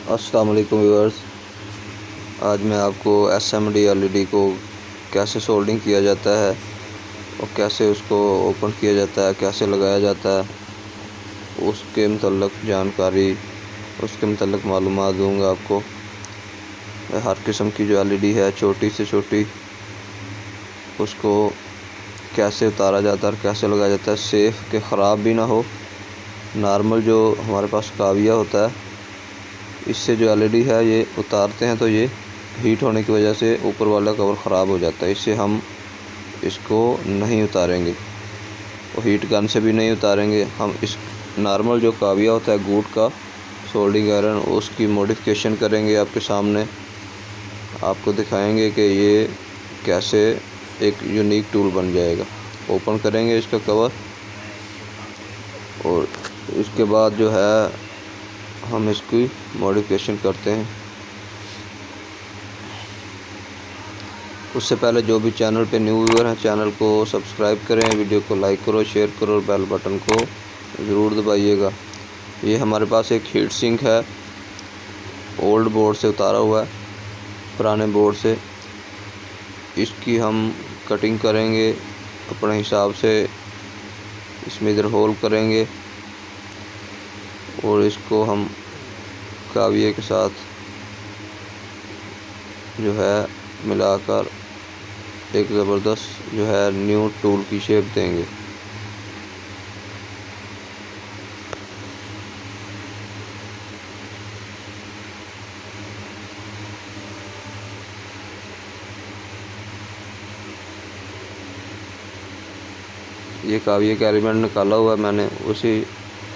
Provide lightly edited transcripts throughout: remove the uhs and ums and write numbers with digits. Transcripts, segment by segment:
अस्सलाम वालेकुम व्यूअर्स। आज मैं आपको SMD LED को कैसे सोल्डिंग किया जाता है और कैसे उसको ओपन किया जाता है, कैसे लगाया जाता है, उसके मतलब जानकारी, उसके मतलब मालूमात दूँगा आपको। हर किस्म की जो LED है, छोटी से छोटी, उसको कैसे उतारा जाता है और कैसे लगाया जाता है सेफ़ कि ख़राब भी ना हो। नॉर्मल जो हमारे पास काविया होता है, इससे जो LED है ये उतारते हैं तो ये हीट होने की वजह से ऊपर वाला कवर ख़राब हो जाता है। इससे हम इसको नहीं उतारेंगे और हीट गन से भी नहीं उतारेंगे। हम इस नॉर्मल जो काविया होता है गूट का सोल्डिंग आयरन, उसकी मॉडिफिकेशन करेंगे। आपके सामने आपको दिखाएंगे कि ये कैसे एक यूनिक टूल बन जाएगा। ओपन करेंगे इसका कवर और इसके बाद जो है हम इसकी मॉडिफिकेशन करते हैं। उससे पहले जो भी चैनल पे न्यू व्यूअर हैं, चैनल को सब्सक्राइब करें, वीडियो को लाइक करो, शेयर करो और बेल बटन को ज़रूर दबाइएगा। ये हमारे पास एक हीट सिंक है, ओल्ड बोर्ड से उतारा हुआ है, पुराने बोर्ड से। इसकी हम कटिंग करेंगे अपने हिसाब से। इसमें इधर होल करेंगे और इसको हम काविये के साथ जो है मिलाकर एक ज़बरदस्त जो है न्यू टूल की शेप देंगे। ये काविये का एलिमेंट निकाला हुआ है मैंने,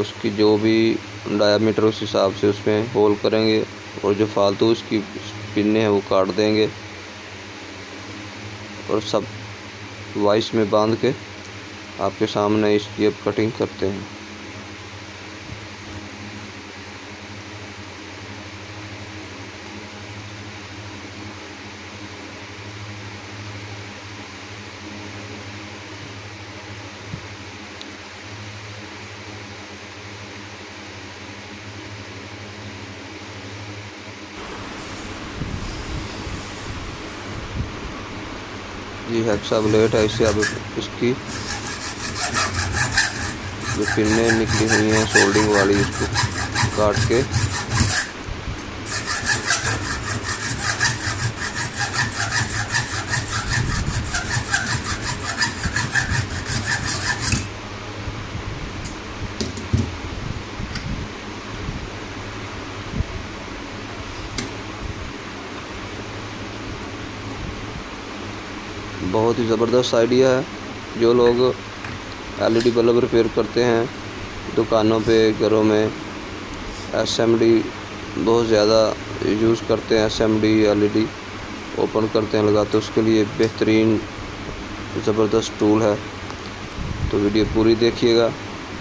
उसकी जो भी डायामीटर उस हिसाब से उसमें होल करेंगे और जो फालतू उसकी पिन्ने हैं वो काट देंगे और सब वाइस में बांध के आपके सामने इसकी अब कटिंग करते हैं। ये हेक्सा ब्लेड है, इससे अब इसकी जो पिन्ने निकली हुई हैं सोल्डिंग वाली, इसको काट के बहुत ही ज़बरदस्त आइडिया है। जो लोग LED बल्ब रिपेयर करते हैं दुकानों पे, घरों में, SMD बहुत ज़्यादा यूज़ करते हैं, SMD LED ओपन करते हैं, लगाते हैं, उसके लिए बेहतरीन ज़बरदस्त टूल है। तो वीडियो पूरी देखिएगा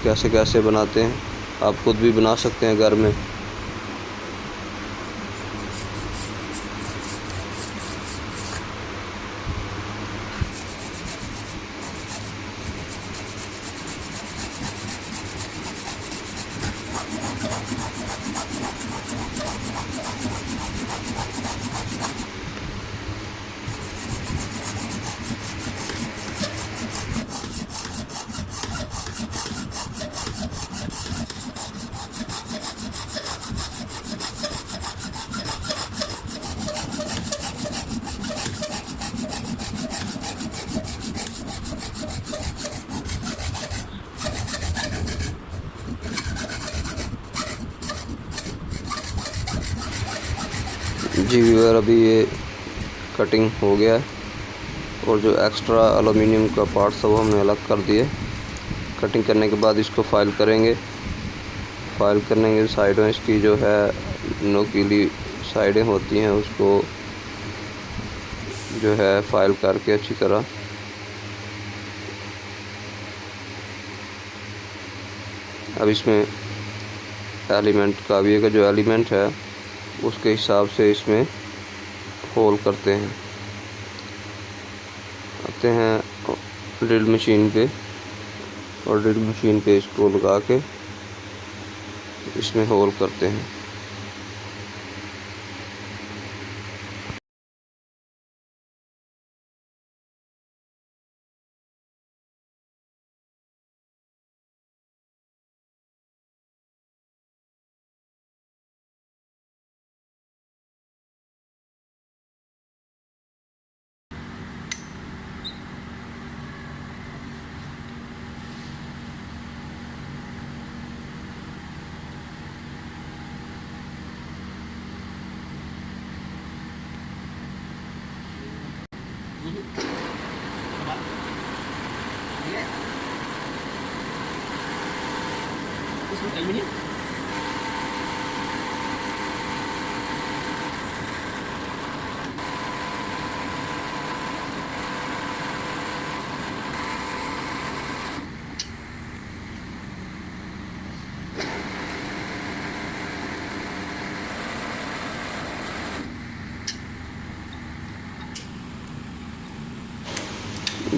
कैसे कैसे बनाते हैं। आप खुद भी बना सकते हैं घर में। जी व्यूअर, अभी ये कटिंग हो गया है और जो एक्स्ट्रा एलुमिनियम का पार्ट था वो हमने अलग कर दिए। कटिंग करने के बाद इसको फाइल करेंगे। फाइल करने के साइडों इसकी जो है नोकीली साइडें होती हैं, उसको जो है फाइल करके अच्छी तरह अब इसमें एलिमेंट काविये का जो एलिमेंट है उसके हिसाब से इसमें होल करते हैं। आते हैं ड्रिल मशीन पे और ड्रिल मशीन पे इसको लगा के इसमें होल करते हैं।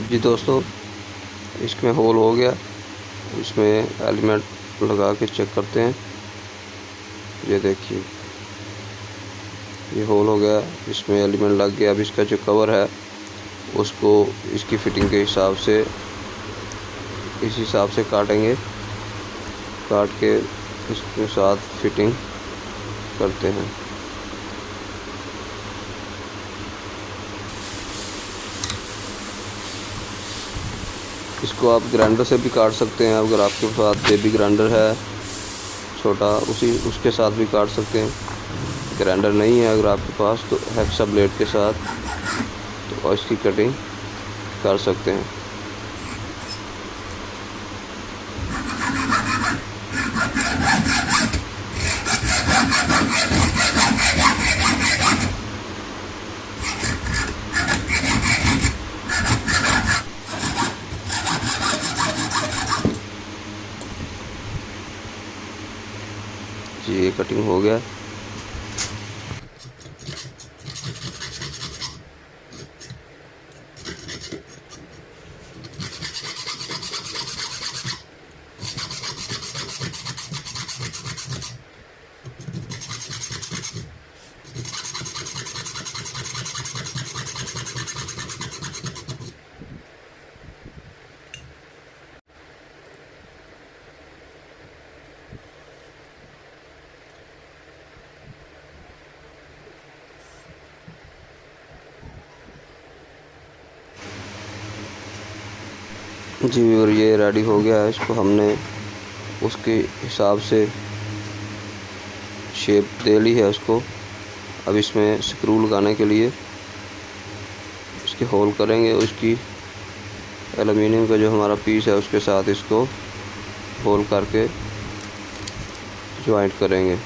जी दोस्तों, इसमें होल हो गया। इसमें एलिमेंट लगा के चेक करते हैं। ये देखिए, ये होल हो गया, इसमें एलिमेंट लग गया। अब इसका जो कवर है उसको इसकी फिटिंग के हिसाब से इस हिसाब से काटेंगे। काट के इसके साथ फिटिंग करते हैं। इसको आप ग्राइंडर से भी काट सकते हैं। अगर आपके पास बेबी ग्राइंडर है छोटा, उसके साथ भी काट सकते हैं। ग्राइंडर नहीं है अगर आपके पास, तो हेक्सा ब्लेड के साथ तो इसकी कटिंग कर सकते हैं। जी, ये कटिंग हो गया। जी और ये रेडी हो गया है। इसको हमने उसके हिसाब से शेप दे ली है उसको। अब इसमें स्क्रू लगाने के लिए इसके होल करेंगे। उसकी एल्युमिनियम का जो हमारा पीस है उसके साथ इसको होल करके ज्वाइंट करेंगे।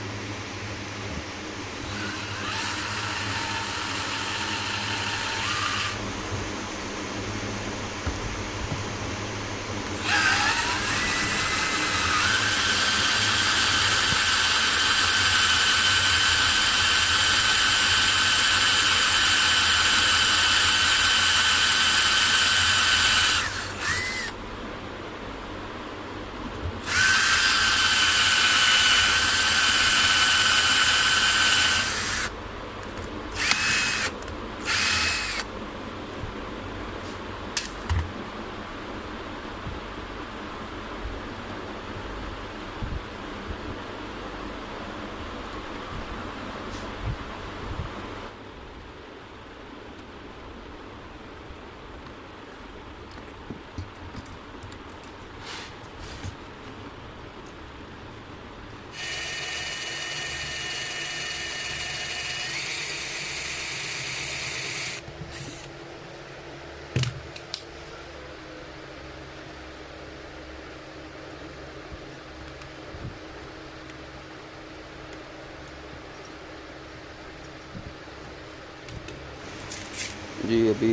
जी अभी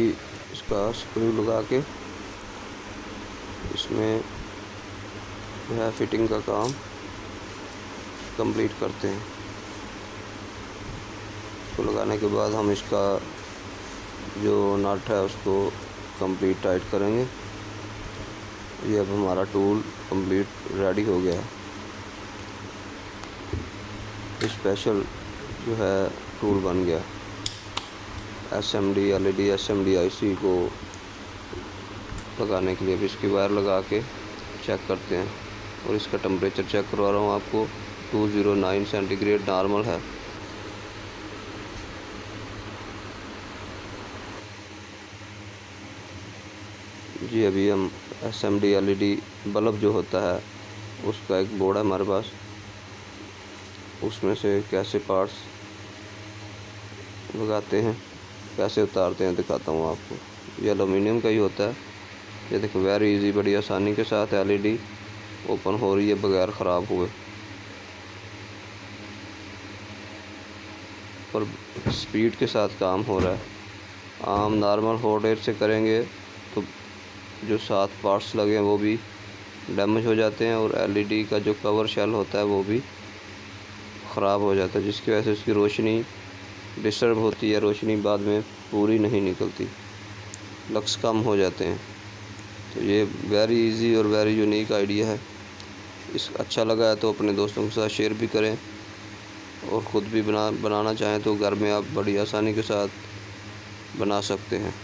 इसका स्क्रू लगा के इसमें जो है फिटिंग का काम कंप्लीट करते हैं। इसको लगाने के बाद हम इसका जो नट है उसको कंप्लीट टाइट करेंगे। ये अब हमारा टूल कंप्लीट रेडी हो गया है। स्पेशल जो है टूल बन गया। SMD LED SMD IC को लगाने के लिए भी इसकी वायर लगा के चेक करते हैं। और इसका टेम्परेचर चेक करवा रहा हूँ आपको। 209 सेंटीग्रेड नॉर्मल है। जी अभी हम SMD LED बल्ब जो होता है उसका एक बोर्ड है हमारे पास, उसमें से कैसे पार्ट्स लगाते हैं, कैसे उतारते हैं दिखाता हूँ आपको। ये एलुमिनियम का ही होता है। ये देखो वेरी इजी, बड़ी आसानी के साथ LED ओपन हो रही है बगैर ख़राब हुए। और स्पीड के साथ काम हो रहा है। हम नॉर्मल हॉट एयर से करेंगे तो जो 7 पार्ट्स लगे हैं वो भी डैमेज हो जाते हैं और एलईडी का जो कवर शेल होता है वो भी ख़राब हो जाता है, जिसकी वजह से उसकी रोशनी डिस्टर्ब होती है, रोशनी बाद में पूरी नहीं निकलती, लक्स कम हो जाते हैं। तो ये वेरी इजी और वेरी यूनिक आइडिया है। इस अच्छा लगा है तो अपने दोस्तों के साथ शेयर भी करें और ख़ुद भी बनाना चाहें तो घर में आप बड़ी आसानी के साथ बना सकते हैं।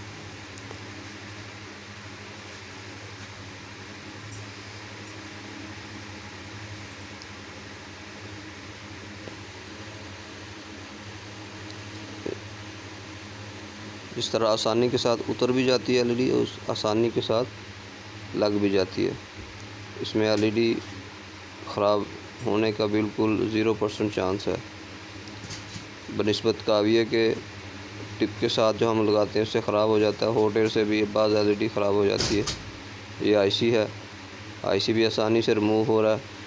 इस तरह आसानी के साथ उतर भी जाती है एलईडी और आसानी के साथ लग भी जाती है। इसमें एलईडी ख़राब होने का बिल्कुल 0% चांस है। बनिस्बत काविये के टिप के साथ जो हम लगाते हैं उससे ख़राब हो जाता है। हॉट एयर से भी बाज़ एलईडी ख़राब हो जाती है। ये आईसी है, आईसी भी आसानी से रिमूव हो रहा है।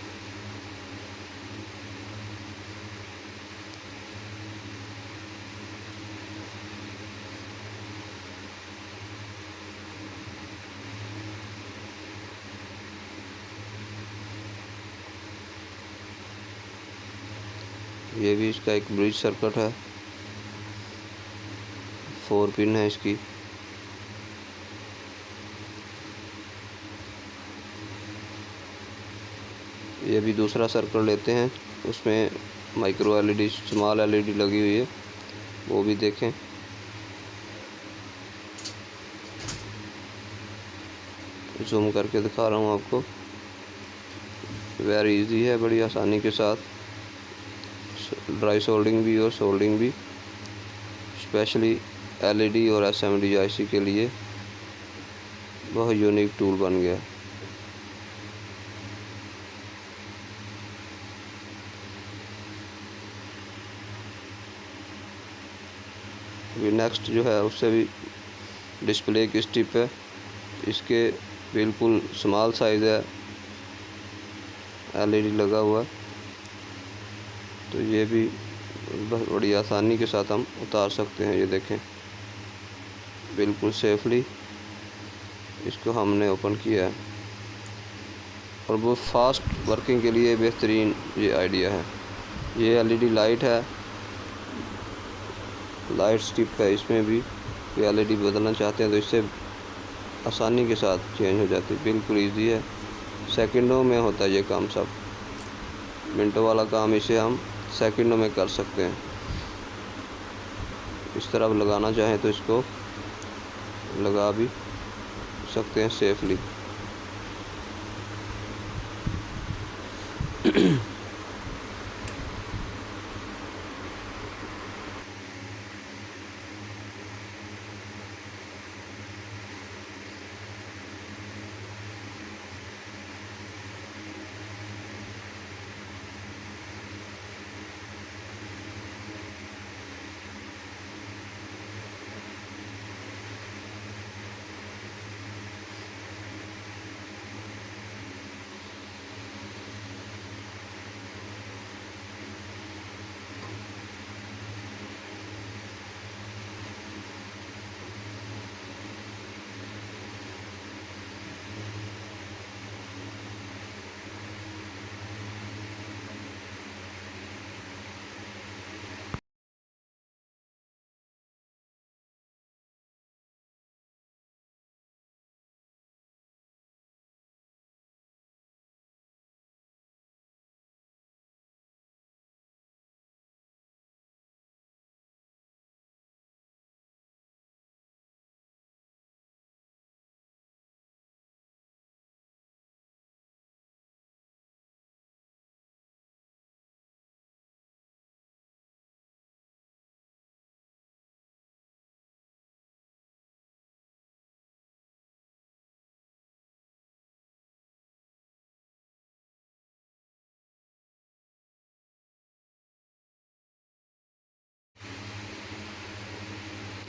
ये भी इसका एक ब्रिज सर्किट है, 4 पिन है इसकी। ये भी दूसरा सर्किट लेते हैं, उसमें माइक्रो एलईडी, स्मॉल एलईडी लगी हुई है, वो भी देखें। जूम करके दिखा रहा हूँ आपको। वेरी इजी है, बड़ी आसानी के साथ ड्राई सोल्डिंग भी और सोल्डिंग भी, स्पेशली एलईडी और एसएमडी आईसी के लिए बहुत यूनिक टूल बन गया। अभी नेक्स्ट जो है उससे भी डिस्प्ले की स्ट्रिप है, इसके बिल्कुल स्मॉल साइज़ है, एलईडी लगा हुआ, तो ये भी बहुत बड़ी आसानी के साथ हम उतार सकते हैं। ये देखें, बिल्कुल सेफली इसको हमने ओपन किया है और वो फास्ट वर्किंग के लिए बेहतरीन ये आइडिया है। ये एलईडी लाइट है, लाइट स्ट्रिप है, इसमें भी एलईडी बदलना चाहते हैं तो इससे आसानी के साथ चेंज हो जाती है। बिल्कुल इजी है, सेकंडों में होता है ये काम। सब मिनटों वाला काम इसे हम सेकंडों में कर सकते हैं। इस तरह लगाना चाहें तो इसको लगा भी सकते हैं सेफली।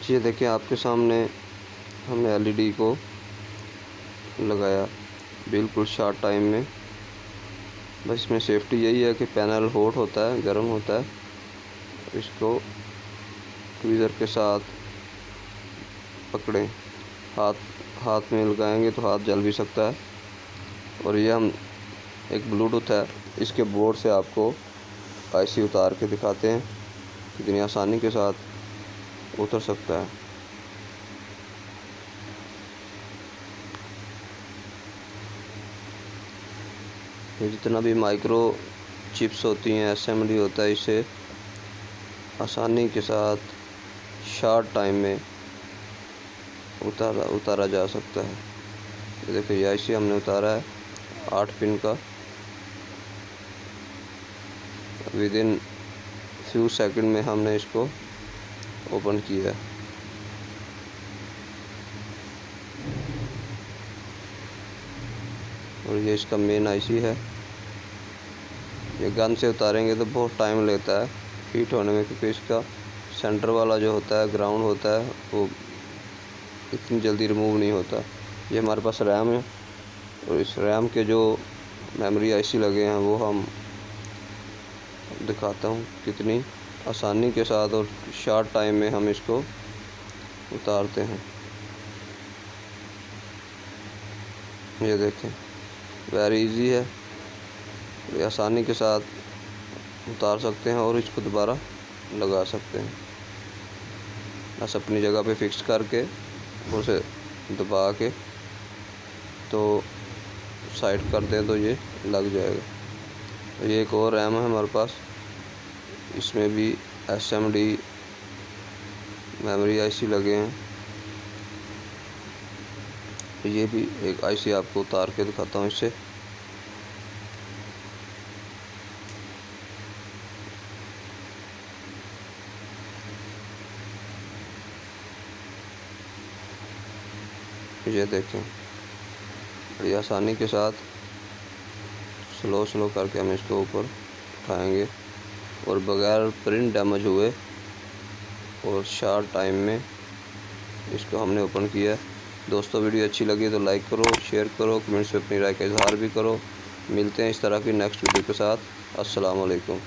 ये देखिए, आपके सामने हमने एलईडी को लगाया बिल्कुल शॉर्ट टाइम में। बस इसमें सेफ्टी यही है कि पैनल हॉट होता है, गर्म होता है, इसको ट्वीज़र के साथ पकड़ें, हाथ में लगाएंगे तो हाथ जल भी सकता है। और ये हम एक ब्लूटूथ है, इसके बोर्ड से आपको आईसी उतार के दिखाते हैं, कितनी आसानी के साथ उतर सकता है। ये जितना भी माइक्रो चिप्स होती हैं, असेंबली होता है, इसे आसानी के साथ शॉर्ट टाइम में उतारा जा सकता है। ये देखिए, ये आईसी हमने उतारा है 8 पिन का। विद इन फ्यू सेकंड में हमने इसको ओपन किया है। और ये इसका मेन आईसी है। ये गन से उतारेंगे तो बहुत टाइम लेता है हीट होने में, क्योंकि इसका सेंटर वाला जो होता है, ग्राउंड होता है, वो इतनी जल्दी रिमूव नहीं होता। ये हमारे पास रैम है, और इस रैम के जो मेमोरी आईसी लगे हैं वो हम दिखाता हूँ कितनी आसानी के साथ और शॉर्ट टाइम में हम इसको उतारते हैं। ये देखें, वेरी इजी है, ये आसानी के साथ उतार सकते हैं और इसको दोबारा लगा सकते हैं। बस अपनी जगह पे फिक्स करके उसे दबा के तो साइड कर दें तो ये लग जाएगा। तो ये एक और रैम है हमारे पास, इसमें भी SMD मेमोरी आईसी लगे हैं। ये भी एक आईसी आपको उतार के दिखाता हूँ इससे। ये देखें, बड़ी आसानी के साथ स्लो करके हम इसको ऊपर उठाएंगे और बगैर प्रिंट डैमेज हुए और शॉर्ट टाइम में इसको हमने ओपन किया। दोस्तों, वीडियो अच्छी लगी तो लाइक करो, शेयर करो, कमेंट्स में अपनी राय का इजहार भी करो। मिलते हैं इस तरह की नेक्स्ट वीडियो के साथ। अस्सलाम वालेकुम।